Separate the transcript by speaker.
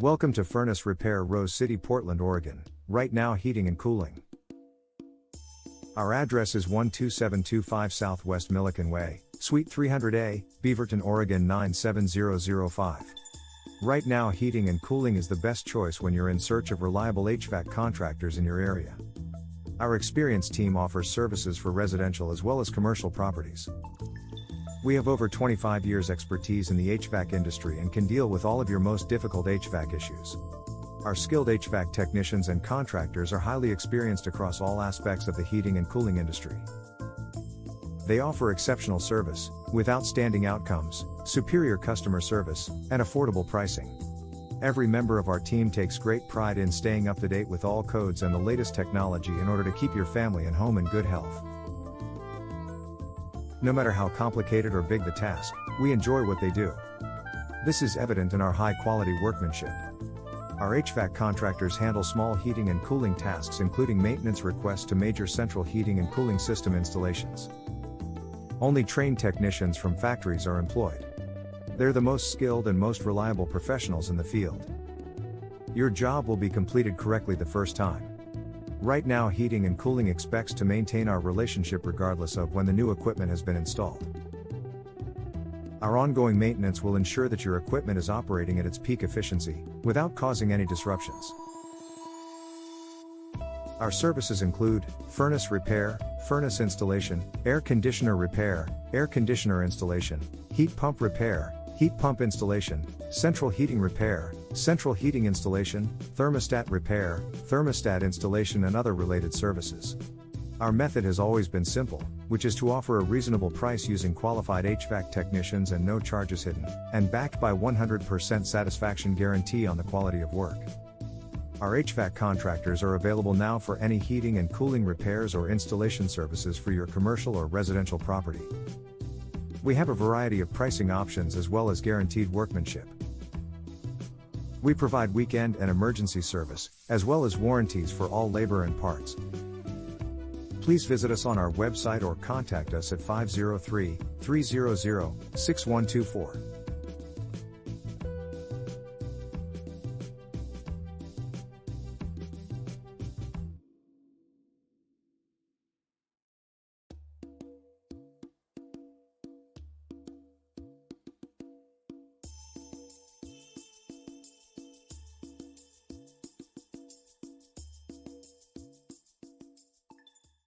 Speaker 1: Welcome to Furnace Repair, Rose City, Portland, Oregon. Right Now Heating and Cooling. Our address is 12725 Southwest Millikan Way, Suite 300A, Beaverton, Oregon 97005. Right Now Heating and Cooling is the best choice when you're in search of reliable HVAC contractors in your area. Our experienced team offers services for residential as well as commercial properties. We have over 25 years expertise in the HVAC industry and can deal with all of your most difficult HVAC issues. Our skilled HVAC technicians and contractors are highly experienced across all aspects of the heating and cooling industry. They offer exceptional service, with outstanding outcomes, superior customer service, and affordable pricing. Every member of our team takes great pride in staying up to date with all codes and the latest technology in order to keep your family and home in good health. No matter how complicated or big the task, we enjoy what they do. This is evident in our high-quality workmanship. Our HVAC contractors handle small heating and cooling tasks, including maintenance requests to major central heating and cooling system installations. Only trained technicians from factories are employed. They're the most skilled and most reliable professionals in the field. Your job will be completed correctly the first time. Right Now Heating and Cooling expects to maintain our relationship regardless of when the new equipment has been installed. Our ongoing maintenance will ensure that your equipment is operating at its peak efficiency, without causing any disruptions. Our services include furnace repair, furnace installation, air conditioner repair, air conditioner installation, heat pump repair, heat pump installation, central heating repair, central heating installation, thermostat repair, thermostat installation, and other related services. Our method has always been simple, which is to offer a reasonable price using qualified HVAC technicians and no charges hidden, and backed by 100% satisfaction guarantee on the quality of work. Our HVAC contractors are available now for any heating and cooling repairs or installation services for your commercial or residential property. We have a variety of pricing options as well as guaranteed workmanship. We provide weekend and emergency service, as well as warranties for all labor and parts. Please visit us on our website or contact us at 503-300-6124.